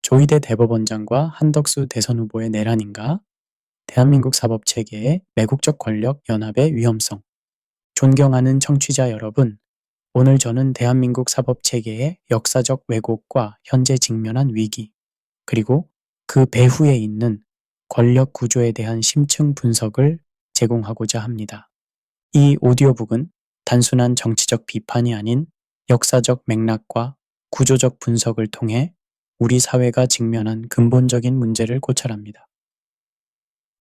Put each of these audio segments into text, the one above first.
조희대 대법원장과 한덕수 대선 후보의 내란인가? 대한민국 사법체계의 매국적 권력 연합의 위험성. 존경하는 청취자 여러분, 오늘 저는 대한민국 사법체계의 역사적 왜곡과 현재 직면한 위기, 그리고 그 배후에 있는 권력 구조에 대한 심층 분석을 제공하고자 합니다. 이 오디오북은 단순한 정치적 비판이 아닌 역사적 맥락과 구조적 분석을 통해 우리 사회가 직면한 근본적인 문제를 고찰합니다.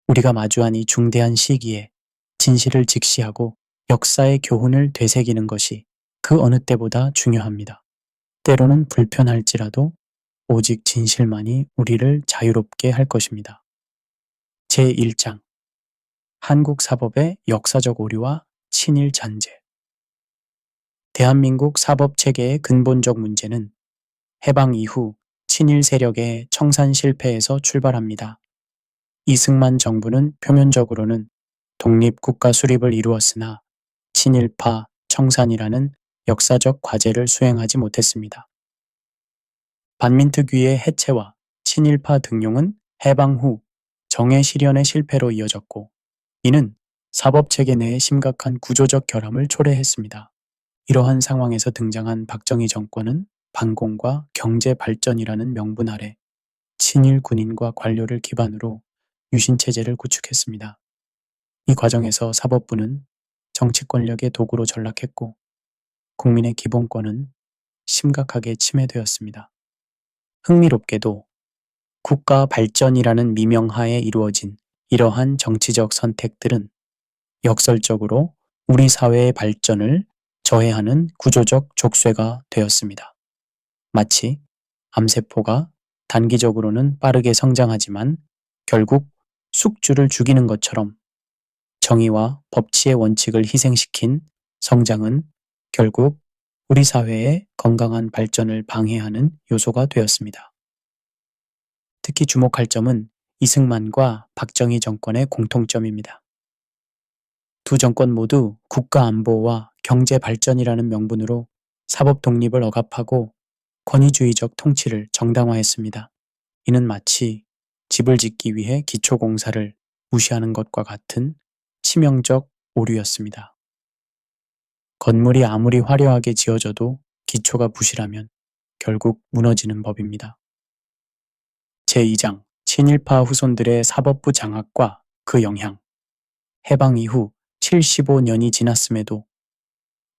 우리가 마주한 이 중대한 시기에 진실을 직시하고 역사의 교훈을 되새기는 것이 그 어느 때보다 중요합니다. 때로는 불편할지라도 오직 진실만이 우리를 자유롭게 할 것입니다. 제1장 한국 사법의 역사적 오류와 친일 잔재. 대한민국 사법체계의 근본적 문제는 해방 이후 친일 세력의 청산 실패에서 출발합니다. 이승만 정부는 표면적으로는 독립국가 수립을 이루었으나 친일파, 청산이라는 역사적 과제를 수행하지 못했습니다. 반민특위의 해체와 친일파 등용은 해방 후 정의 실현의 실패로 이어졌고, 이는 사법체계 내의 심각한 구조적 결함을 초래했습니다. 이러한 상황에서 등장한 박정희 정권은 반공과 경제 발전이라는 명분 아래 친일 군인과 관료를 기반으로 유신체제를 구축했습니다. 이 과정에서 사법부는 정치 권력의 도구로 전락했고 국민의 기본권은 심각하게 침해되었습니다. 흥미롭게도 국가 발전이라는 미명하에 이루어진 이러한 정치적 선택들은 역설적으로 우리 사회의 발전을 저해하는 구조적 족쇄가 되었습니다. 마치 암세포가 단기적으로는 빠르게 성장하지만 결국 숙주를 죽이는 것처럼 정의와 법치의 원칙을 희생시킨 성장은 결국 우리 사회의 건강한 발전을 방해하는 요소가 되었습니다. 특히 주목할 점은 이승만과 박정희 정권의 공통점입니다. 두 정권 모두 국가 안보와 경제 발전이라는 명분으로 사법 독립을 억압하고 권위주의적 통치를 정당화했습니다. 이는 마치 집을 짓기 위해 기초공사를 무시하는 것과 같은 치명적 오류였습니다. 건물이 아무리 화려하게 지어져도 기초가 부실하면 결국 무너지는 법입니다. 제2장 친일파 후손들의 사법부 장악과 그 영향. 해방 이후 75년이 지났음에도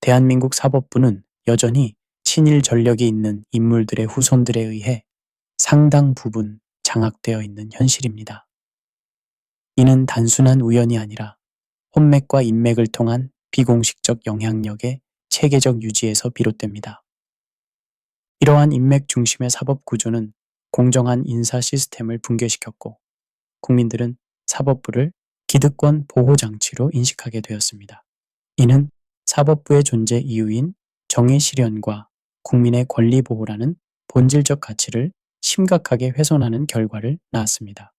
대한민국 사법부는 여전히 친일 전력이 있는 인물들의 후손들에 의해 상당 부분 장악되어 있는 현실입니다. 이는 단순한 우연이 아니라 혼맥과 인맥을 통한 비공식적 영향력의 체계적 유지에서 비롯됩니다. 이러한 인맥 중심의 사법 구조는 공정한 인사 시스템을 붕괴시켰고 국민들은 사법부를 기득권 보호 장치로 인식하게 되었습니다. 이는 사법부의 존재 이유인 정의 실현과 국민의 권리 보호라는 본질적 가치를 심각하게 훼손하는 결과를 낳았습니다.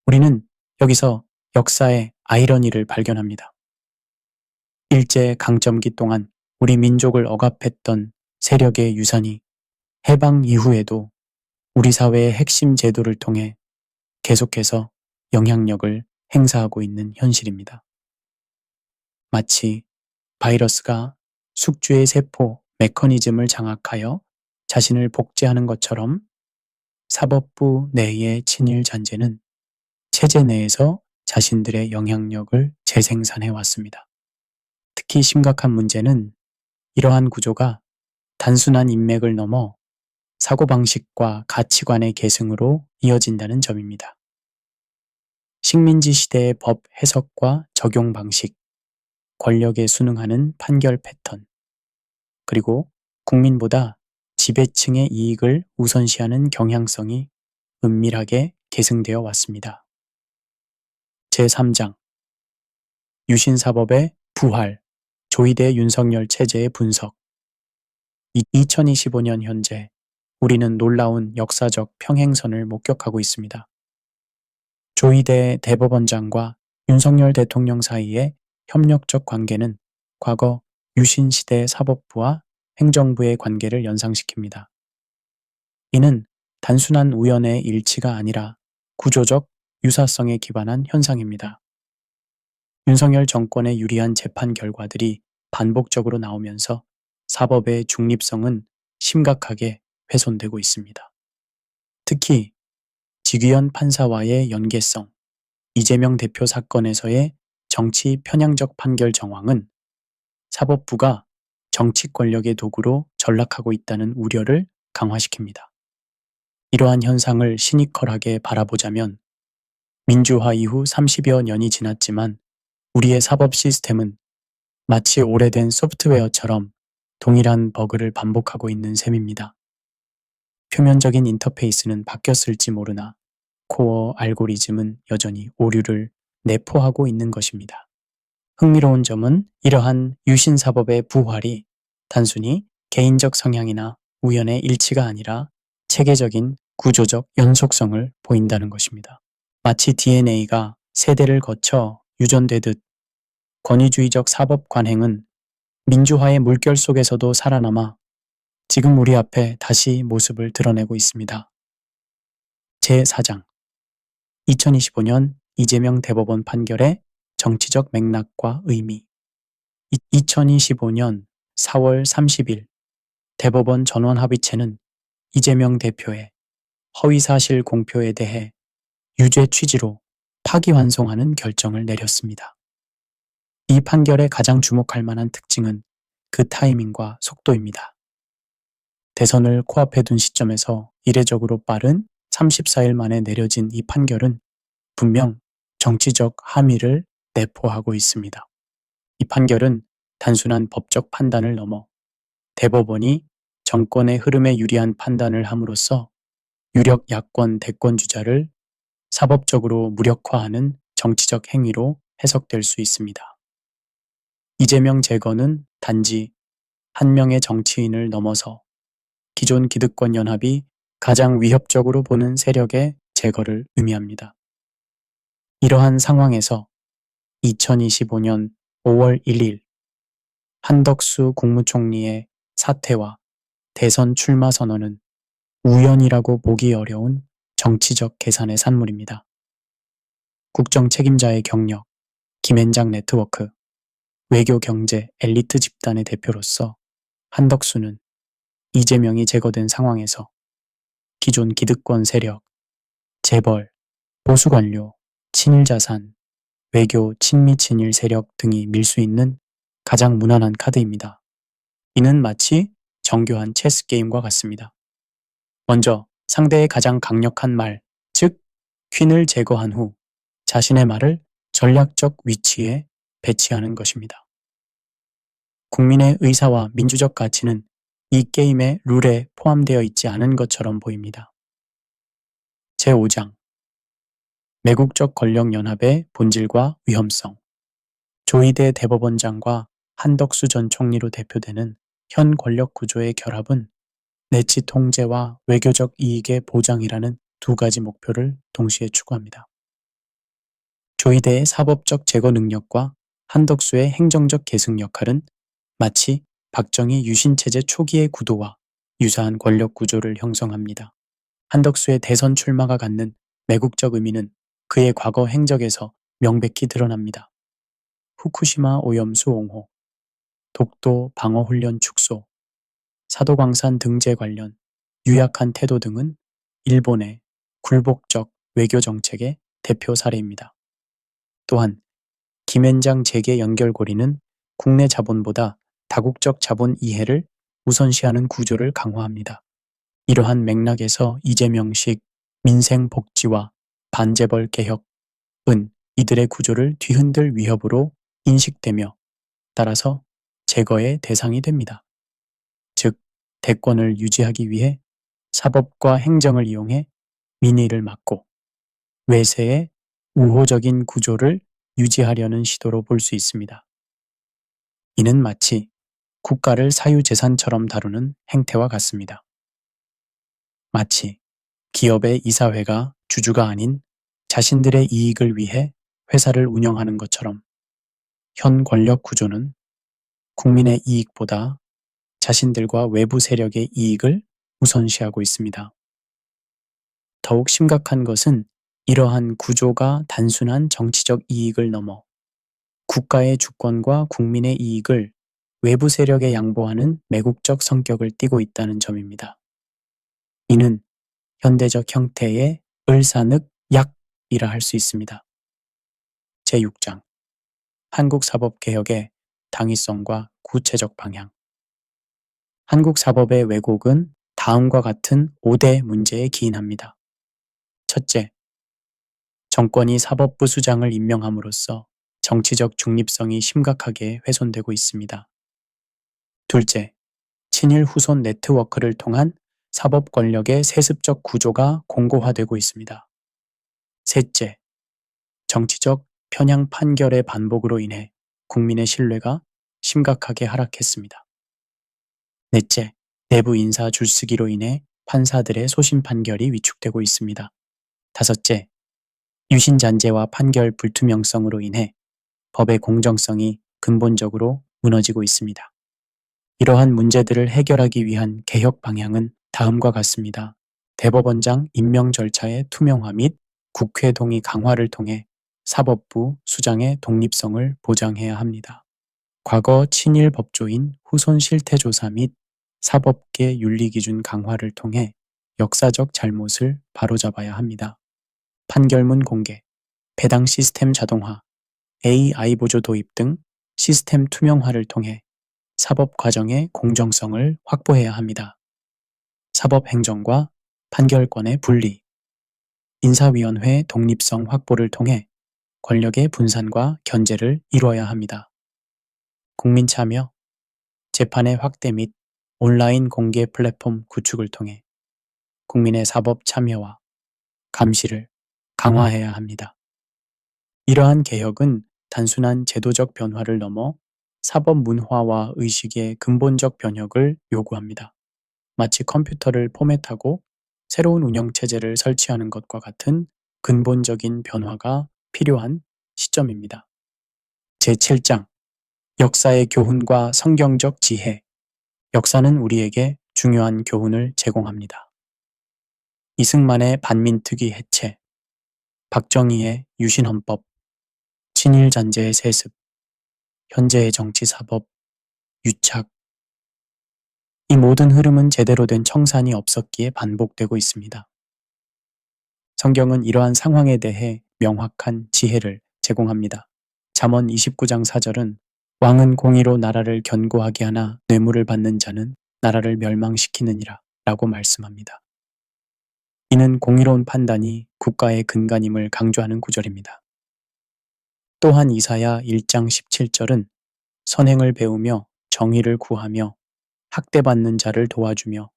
우리는 여기서 역사의 아이러니를 발견합니다. 일제 강점기 동안 우리 민족을 억압했던 세력의 유산이 해방 이후에도 우리 사회의 핵심 제도를 통해 계속해서 영향력을 행사하고 있는 현실입니다. 마치 바이러스가 숙주의 세포 메커니즘을 장악하여 자신을 복제하는 것처럼 사법부 내의 친일 잔재는 체제 내에서 자신들의 영향력을 재생산해 왔습니다. 특히 심각한 문제는 이러한 구조가 단순한 인맥을 넘어 사고방식과 가치관의 계승으로 이어진다는 점입니다. 식민지 시대의 법 해석과 적용 방식, 권력에 순응하는 판결 패턴, 그리고 국민보다 지배층의 이익을 우선시하는 경향성이 은밀하게 계승되어 왔습니다. 제3장 유신사법의 부활, 조희대 윤석열 체제의 분석. 2025년 현재 우리는 놀라운 역사적 평행선을 목격하고 있습니다. 조희대 대법원장과 윤석열 대통령 사이의 협력적 관계는 과거 유신시대 사법부와 행정부의 관계를 연상시킵니다. 이는 단순한 우연의 일치가 아니라 구조적 유사성에 기반한 현상입니다. 윤석열 정권에 유리한 재판 결과들이 반복적으로 나오면서 사법의 중립성은 심각하게 훼손되고 있습니다. 특히 지귀현 판사와의 연계성, 이재명 대표 사건에서의 정치 편향적 판결 정황은 사법부가 정치 권력의 도구로 전락하고 있다는 우려를 강화시킵니다. 이러한 현상을 시니컬하게 바라보자면 민주화 이후 30여 년이 지났지만 우리의 사법 시스템은 마치 오래된 소프트웨어처럼 동일한 버그를 반복하고 있는 셈입니다. 표면적인 인터페이스는 바뀌었을지 모르나 코어 알고리즘은 여전히 오류를 내포하고 있는 것입니다. 흥미로운 점은 이러한 유신사법의 부활이 단순히 개인적 성향이나 우연의 일치가 아니라 체계적인 구조적 연속성을 보인다는 것입니다. 마치 DNA가 세대를 거쳐 유전되듯 권위주의적 사법 관행은 민주화의 물결 속에서도 살아남아 지금 우리 앞에 다시 모습을 드러내고 있습니다. 제4장 2025년 이재명 대법원 판결의 정치적 맥락과 의미 2025년 4월 30일 대법원 전원합의체는 이재명 대표의 허위사실 공표에 대해 유죄 취지로 파기환송하는 결정을 내렸습니다. 이 판결의 가장 주목할 만한 특징은 그 타이밍과 속도입니다. 대선을 코앞에 둔 시점에서 이례적으로 빠른 34일 만에 내려진 이 판결은 분명 정치적 함의를 내포하고 있습니다. 이 판결은 단순한 법적 판단을 넘어 대법원이 정권의 흐름에 유리한 판단을 함으로써 유력 야권 대권 주자를 사법적으로 무력화하는 정치적 행위로 해석될 수 있습니다. 이재명 제거는 단지 한 명의 정치인을 넘어서 기존 기득권 연합이 가장 위협적으로 보는 세력의 제거를 의미합니다. 이러한 상황에서 2025년 5월 1일 한덕수 국무총리의 사퇴와 대선 출마 선언은 우연이라고 보기 어려운 정치적 계산의 산물입니다. 국정 책임자의 경력, 김앤장 네트워크, 외교 경제 엘리트 집단의 대표로서 한덕수는 이재명이 제거된 상황에서 기존 기득권 세력, 재벌, 보수 관료, 친일 자산, 외교 친미 친일 세력 등이 밀 수 있는 가장 무난한 카드입니다. 이는 마치 정교한 체스 게임과 같습니다. 먼저 상대의 가장 강력한 말, 즉 퀸을 제거한 후 자신의 말을 전략적 위치에 배치하는 것입니다. 국민의 의사와 민주적 가치는 이 게임의 룰에 포함되어 있지 않은 것처럼 보입니다. 제5장 매국적 권력연합의 본질과 위험성 조희대 대법원장과 한덕수 전 총리로 대표되는 현 권력 구조의 결합은 내치 통제와 외교적 이익의 보장이라는 두 가지 목표를 동시에 추구합니다. 조희대의 사법적 제거 능력과 한덕수의 행정적 계승 역할은 마치 박정희 유신체제 초기의 구도와 유사한 권력 구조를 형성합니다. 한덕수의 대선 출마가 갖는 매국적 의미는 그의 과거 행적에서 명백히 드러납니다. 후쿠시마 오염수 옹호, 독도 방어훈련 축소, 사도광산 등재 관련 유약한 태도 등은 일본의 굴복적 외교 정책의 대표 사례입니다. 또한 김앤장 재계 연결고리는 국내 자본보다 다국적 자본 이해를 우선시하는 구조를 강화합니다. 이러한 맥락에서 이재명식 민생 복지와 반재벌 개혁은 이들의 구조를 뒤흔들 위협으로 인식되며 따라서 제거의 대상이 됩니다. 즉, 대권을 유지하기 위해 사법과 행정을 이용해 민의를 막고 외세의 우호적인 구조를 유지하려는 시도로 볼 수 있습니다. 이는 마치 국가를 사유재산처럼 다루는 행태와 같습니다. 마치 기업의 이사회가 주주가 아닌 자신들의 이익을 위해 회사를 운영하는 것처럼 현 권력 구조는 국민의 이익보다 자신들과 외부 세력의 이익을 우선시하고 있습니다. 더욱 심각한 것은 이러한 구조가 단순한 정치적 이익을 넘어 국가의 주권과 국민의 이익을 외부 세력에 양보하는 매국적 성격을 띠고 있다는 점입니다. 이는 현대적 형태의 을사늑약이라 할 수 있습니다. 제6장 한국사법개혁의 당위성과 구체적 방향. 한국 사법의 왜곡은 다음과 같은 5대 문제에 기인합니다. 첫째, 정권이 사법부 수장을 임명함으로써 정치적 중립성이 심각하게 훼손되고 있습니다. 둘째, 친일 후손 네트워크를 통한 사법 권력의 세습적 구조가 공고화되고 있습니다. 셋째, 정치적 편향 판결의 반복으로 인해 국민의 신뢰가 심각하게 하락했습니다. 넷째, 내부 인사 줄쓰기로 인해 판사들의 소심 판결이 위축되고 있습니다. 다섯째, 유신 잔재와 판결 불투명성으로 인해 법의 공정성이 근본적으로 무너지고 있습니다. 이러한 문제들을 해결하기 위한 개혁 방향은 다음과 같습니다. 대법원장 임명 절차의 투명화 및 국회 동의 강화를 통해 사법부 수장의 독립성을 보장해야 합니다. 과거 친일 법조인 후손 실태 조사 및 사법계 윤리기준 강화를 통해 역사적 잘못을 바로잡아야 합니다. 판결문 공개, 배당 시스템 자동화, AI 보조 도입 등 시스템 투명화를 통해 사법 과정의 공정성을 확보해야 합니다. 사법행정과 판결권의 분리, 인사위원회 독립성 확보를 통해 권력의 분산과 견제를 이루어야 합니다. 국민 참여, 재판의 확대 및 온라인 공개 플랫폼 구축을 통해 국민의 사법 참여와 감시를 강화해야 합니다. 이러한 개혁은 단순한 제도적 변화를 넘어 사법 문화와 의식의 근본적 변혁을 요구합니다. 마치 컴퓨터를 포맷하고 새로운 운영체제를 설치하는 것과 같은 근본적인 변화가 필요한 시점입니다. 제7장 역사의 교훈과 성경적 지혜. 역사는 우리에게 중요한 교훈을 제공합니다. 이승만의 반민특위 해체, 박정희의 유신헌법, 친일잔재의 세습, 현재의 정치사법, 유착. 이 모든 흐름은 제대로 된 청산이 없었기에 반복되고 있습니다. 성경은 이러한 상황에 대해 명확한 지혜를 제공합니다. 잠언 29장 4절은 왕은 공의로 나라를 견고하게 하나 뇌물을 받는 자는 나라를 멸망시키느니라 라고 말씀합니다. 이는 공의로운 판단이 국가의 근간임을 강조하는 구절입니다. 또한 이사야 1장 17절은 선행을 배우며 정의를 구하며 학대받는 자를 도와주며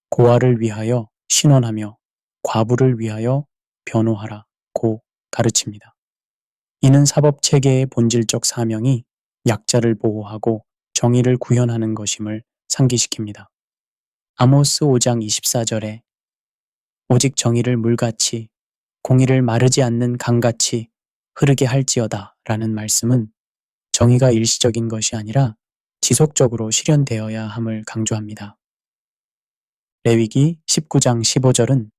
고아를 위하여 신원하며 과부를 위하여 변호하라고 가르칩니다. 이는 사법체계의 본질적 사명이 약자를 보호하고 정의를 구현하는 것임을 상기시킵니다. 아모스 5장 24절에 오직 정의를 물같이 공의를 마르지 않는 강같이 흐르게 할지어다 라는 말씀은 정의가 일시적인 것이 아니라 지속적으로 실현되어야 함을 강조합니다. 레위기 19장 15절은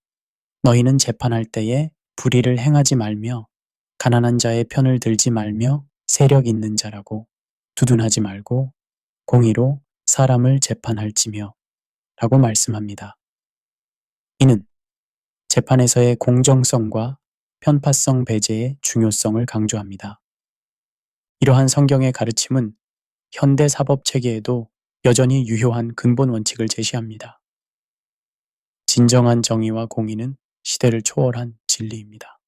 너희는 재판할 때에 불의를 행하지 말며 가난한 자의 편을 들지 말며 세력 있는 자라고 두둔하지 말고 공의로 사람을 재판할지며 라고 말씀합니다. 이는 재판에서의 공정성과 편파성 배제의 중요성을 강조합니다. 이러한 성경의 가르침은 현대 사법 체계에도 여전히 유효한 근본 원칙을 제시합니다. 진정한 정의와 공의는 시대를 초월한 진리입니다.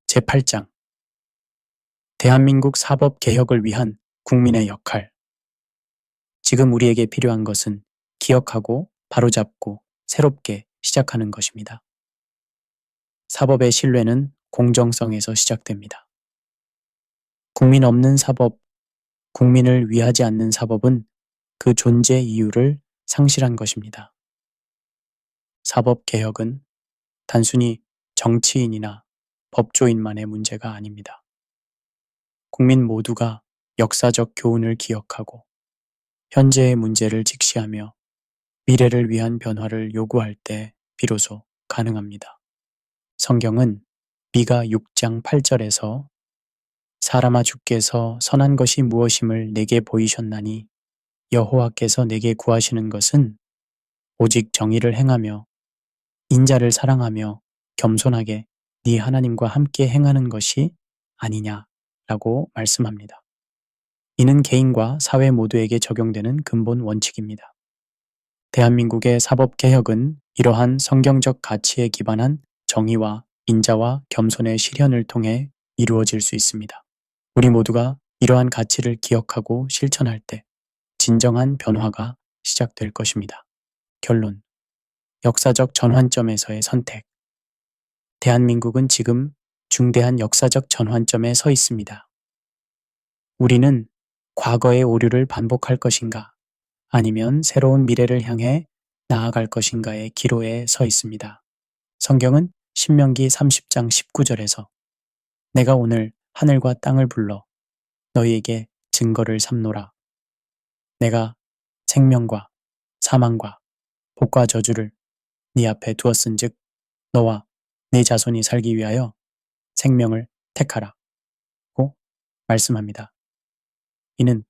제8장 대한민국 사법 개혁을 위한 국민의 역할. 지금 우리에게 필요한 것은 기억하고 바로잡고 새롭게 시작하는 것입니다. 사법의 신뢰는 공정성에서 시작됩니다. 국민 없는 사법, 국민을 위하지 않는 사법은 그 존재 이유를 상실한 것입니다. 사법 개혁은 단순히 정치인이나 법조인만의 문제가 아닙니다. 국민 모두가 역사적 교훈을 기억하고 현재의 문제를 직시하며 미래를 위한 변화를 요구할 때 비로소 가능합니다. 성경은 미가 6장 8절에서 사람아 주께서 선한 것이 무엇임을 내게 보이셨나니 여호와께서 내게 구하시는 것은 오직 정의를 행하며 인자를 사랑하며 겸손하게 네 하나님과 함께 행하는 것이 아니냐라고 말씀합니다. 이는 개인과 사회 모두에게 적용되는 근본 원칙입니다. 대한민국의 사법개혁은 이러한 성경적 가치에 기반한 정의와 인자와 겸손의 실현을 통해 이루어질 수 있습니다. 우리 모두가 이러한 가치를 기억하고 실천할 때 진정한 변화가 시작될 것입니다. 결론. 역사적 전환점에서의 선택. 대한민국은 지금 중대한 역사적 전환점에 서 있습니다. 우리는 과거의 오류를 반복할 것인가, 아니면 새로운 미래를 향해 나아갈 것인가의 기로에 서 있습니다. 성경은 신명기 30장 19절에서 내가 오늘 하늘과 땅을 불러 너희에게 증거를 삼노라. 내가 생명과 사망과 복과 저주를 네 앞에 두었은즉 너와 네 자손이 살기 위하여 생명을 택하라고 말씀합니다. 이는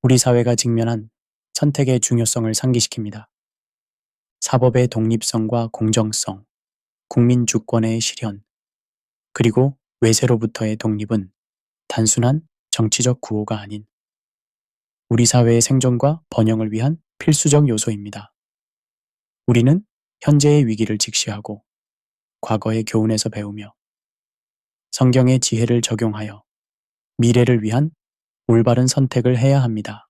우리 사회가 직면한 선택의 중요성을 상기시킵니다. 사법의 독립성과 공정성, 국민 주권의 실현, 그리고 외세로부터의 독립은 단순한 정치적 구호가 아닌 우리 사회의 생존과 번영을 위한 필수적 요소입니다. 우리는 현재의 위기를 직시하고 과거의 교훈에서 배우며 성경의 지혜를 적용하여 미래를 위한 올바른 선택을 해야 합니다.